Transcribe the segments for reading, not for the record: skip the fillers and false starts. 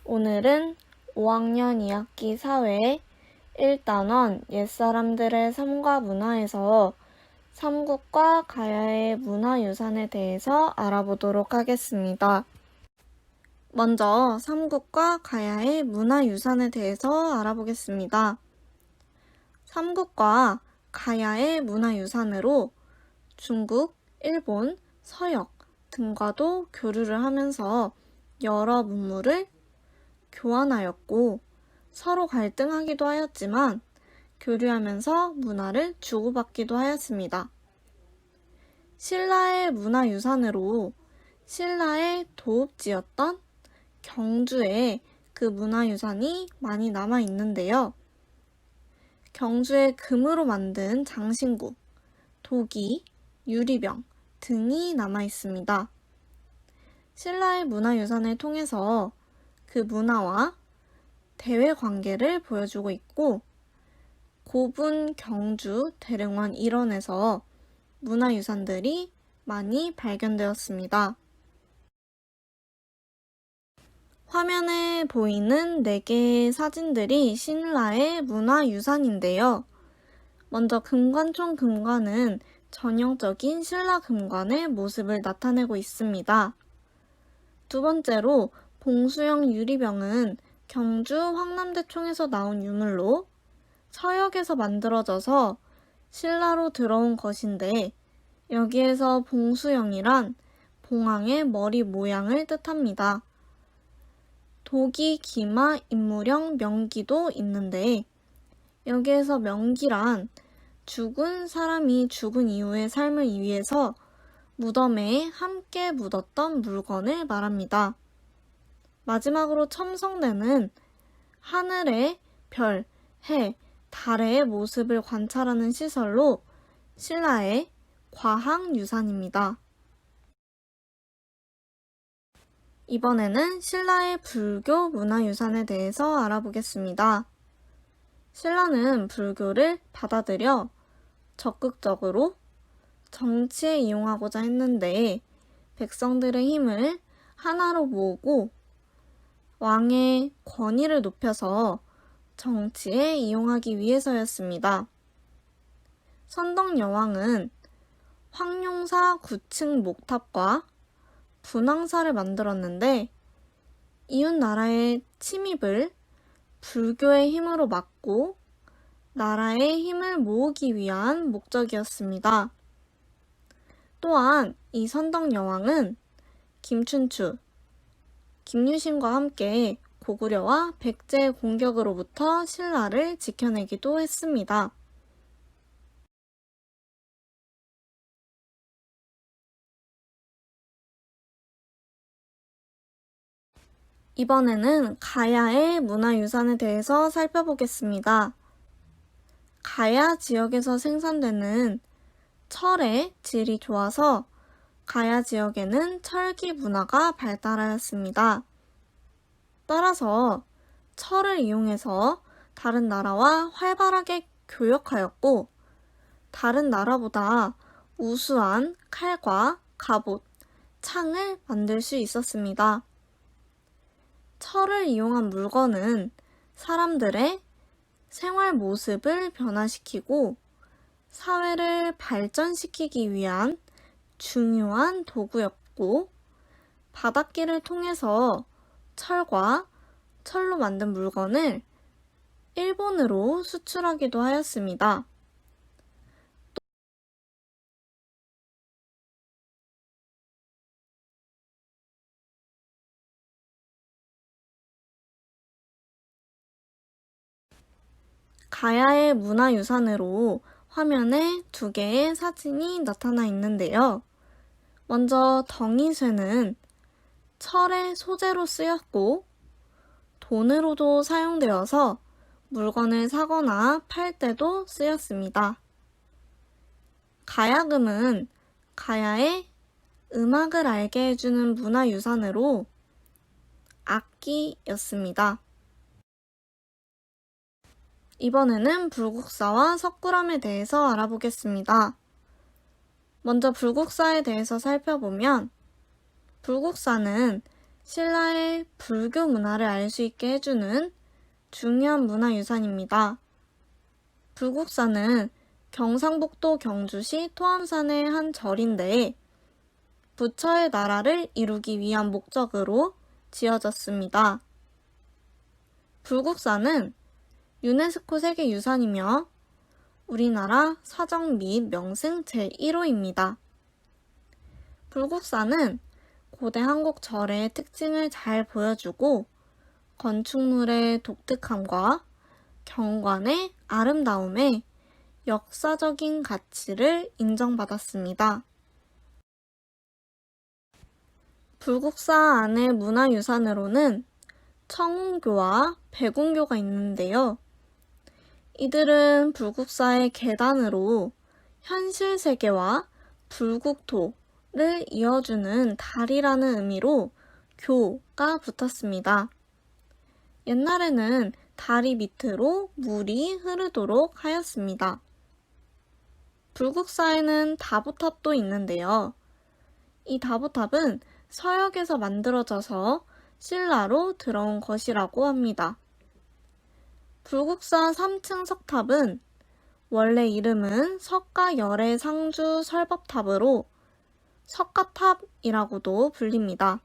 오늘은 5학년 2학기 사회 1단원 옛사람들의 삶과 문화에서 삼국과 가야의 문화유산에 대해서 알아보도록 하겠습니다. 먼저 삼국과 가야의 문화유산에 대해서 알아보겠습니다. 삼국과 가야의 문화유산으로 중국, 일본, 서역 등과도 교류를 하면서 여러 문물을 교환하였고 서로 갈등하기도 하였지만 교류하면서 문화를 주고받기도 하였습니다. 신라의 문화유산으로 신라의 도읍지였던 경주에 그 문화유산이 많이 남아 있는데요. 경주에 금으로 만든 장신구, 도기, 유리병 등이 남아 있습니다. 신라의 문화유산을 통해서 그 문화와 대외 관계를 보여주고 있고 고분, 경주, 대릉원 일원에서 문화유산들이 많이 발견되었습니다. 화면에 보이는 4개의 사진들이 신라의 문화유산인데요. 먼저 금관총 금관은 전형적인 신라 금관의 모습을 나타내고 있습니다. 두 번째로 봉수형 유리병은 경주 황남대총에서 나온 유물로 서역에서 만들어져서 신라로 들어온 것인데 여기에서 봉수형이란 봉황의 머리 모양을 뜻합니다. 도기, 기마, 인물형, 명기도 있는데 여기에서 명기란 죽은 사람이 죽은 이후의 삶을 위해서 무덤에 함께 묻었던 물건을 말합니다. 마지막으로 첨성대는 하늘의 별, 해, 달의 모습을 관찰하는 시설로 신라의 과학유산입니다. 이번에는 신라의 불교 문화유산에 대해서 알아보겠습니다. 신라는 불교를 받아들여 적극적으로 정치에 이용하고자 했는데 백성들의 힘을 하나로 모으고 왕의 권위를 높여서 정치에 이용하기 위해서였습니다. 선덕여왕은 황룡사 9층 목탑과 분황사를 만들었는데 이웃 나라의 침입을 불교의 힘으로 막고 나라의 힘을 모으기 위한 목적이었습니다. 또한 이 선덕여왕은 김춘추, 김유신과 함께 고구려와 백제의 공격으로부터 신라를 지켜내기도 했습니다. 이번에는 가야의 문화유산에 대해서 살펴보겠습니다. 가야 지역에서 생산되는 철의 질이 좋아서 가야 지역에는 철기 문화가 발달하였습니다. 따라서 철을 이용해서 다른 나라와 활발하게 교역하였고 다른 나라보다 우수한 칼과 갑옷, 창을 만들 수 있었습니다. 철을 이용한 물건은 사람들의 생활 모습을 변화시키고 사회를 발전시키기 위한 중요한 도구였고 바닷길을 통해서 철과 철로 만든 물건을 일본으로 수출하기도 하였습니다. 가야의 문화유산으로 화면에 2개의 사진이 나타나 있는데요. 먼저 덩이쇠는 철의 소재로 쓰였고 돈으로도 사용되어서 물건을 사거나 팔 때도 쓰였습니다. 가야금은 가야의 음악을 알게 해주는 문화유산으로 악기였습니다. 이번에는 불국사와 석굴암에 대해서 알아보겠습니다. 먼저 불국사에 대해서 살펴보면 불국사는 신라의 불교 문화를 알 수 있게 해주는 중요한 문화유산입니다. 불국사는 경상북도 경주시 토암산의 한 절인데 부처의 나라를 이루기 위한 목적으로 지어졌습니다. 불국사는 유네스코 세계유산이며 우리나라 사정 및 명승 제1호입니다. 불국사는 고대 한국 절의 특징을 잘 보여주고 건축물의 독특함과 경관의 아름다움에 역사적인 가치를 인정받았습니다. 불국사 안의 문화유산으로는 청운교와 백운교가 있는데요. 이들은 불국사의 계단으로 현실 세계와 불국토를 이어주는 다리라는 의미로 교가 붙었습니다. 옛날에는 다리 밑으로 물이 흐르도록 하였습니다. 불국사에는 다보탑도 있는데요. 이 다보탑은 서역에서 만들어져서 신라로 들어온 것이라고 합니다. 불국사 3층 석탑은 원래 이름은 석가열애 상주 설법탑으로 석가탑이라고도 불립니다.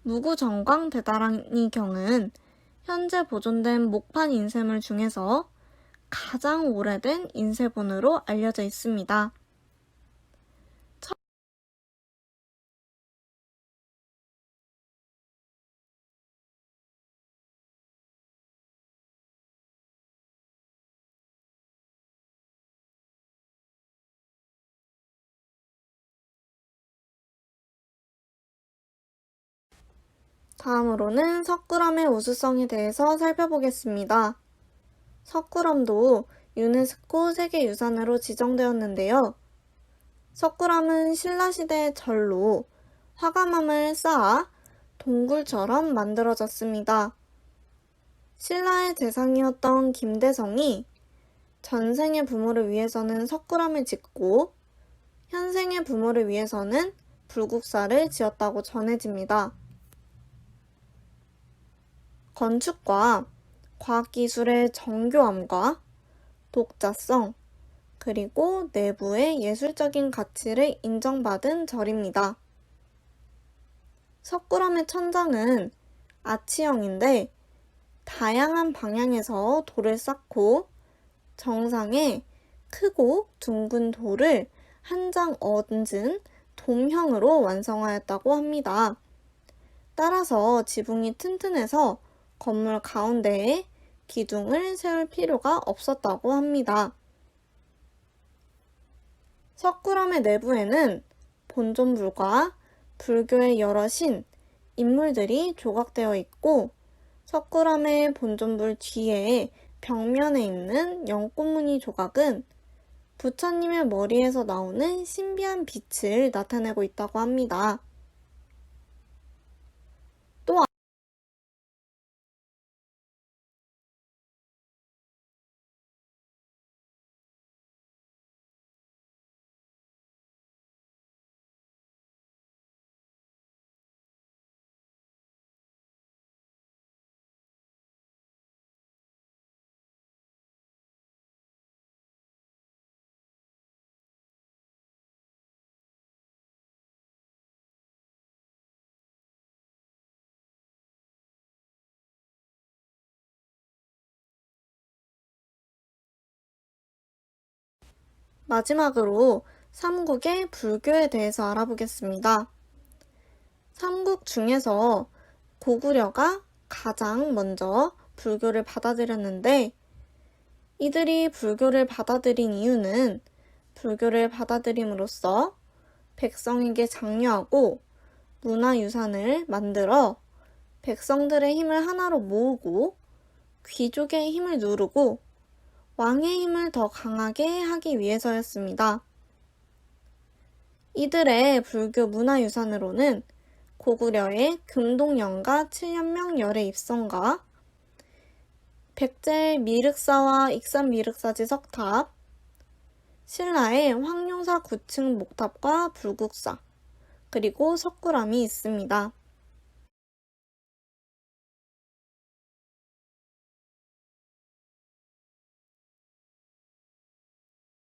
무구정광 대다라니경은 현재 보존된 목판 인쇄물 중에서 가장 오래된 인쇄본으로 알려져 있습니다. 다음으로는 석굴암의 우수성에 대해서 살펴보겠습니다. 석굴암도 유네스코 세계유산으로 지정되었는데요. 석굴암은 신라시대의 절로 화감암을 쌓아 동굴처럼 만들어졌습니다. 신라의 재상이었던 김대성이 전생의 부모를 위해서는 석굴암을 짓고 현생의 부모를 위해서는 불국사를 지었다고 전해집니다. 건축과 과학기술의 정교함과 독자성, 그리고 내부의 예술적인 가치를 인정받은 절입니다. 석굴암의 천장은 아치형인데 다양한 방향에서 돌을 쌓고 정상에 크고 둥근 돌을 한 장 얹은 돔형으로 완성하였다고 합니다. 따라서 지붕이 튼튼해서 건물 가운데에 기둥을 세울 필요가 없었다고 합니다. 석굴암의 내부에는 본존불과 불교의 여러 신, 인물들이 조각되어 있고 석굴암의 본존불 뒤에 벽면에 있는 연꽃무늬 조각은 부처님의 머리에서 나오는 신비한 빛을 나타내고 있다고 합니다. 또 마지막으로 삼국의 불교에 대해서 알아보겠습니다. 삼국 중에서 고구려가 가장 먼저 불교를 받아들였는데 이들이 불교를 받아들인 이유는 불교를 받아들임으로써 백성에게 장려하고 문화유산을 만들어 백성들의 힘을 하나로 모으고 귀족의 힘을 누르고 왕의 힘을 더 강하게 하기 위해서였습니다. 이들의 불교 문화유산으로는 고구려의 금동영가 7년명 열애 입성과 백제의 미륵사와 익산미륵사지 석탑, 신라의 황룡사 9층 목탑과 불국사, 그리고 석굴암이 있습니다.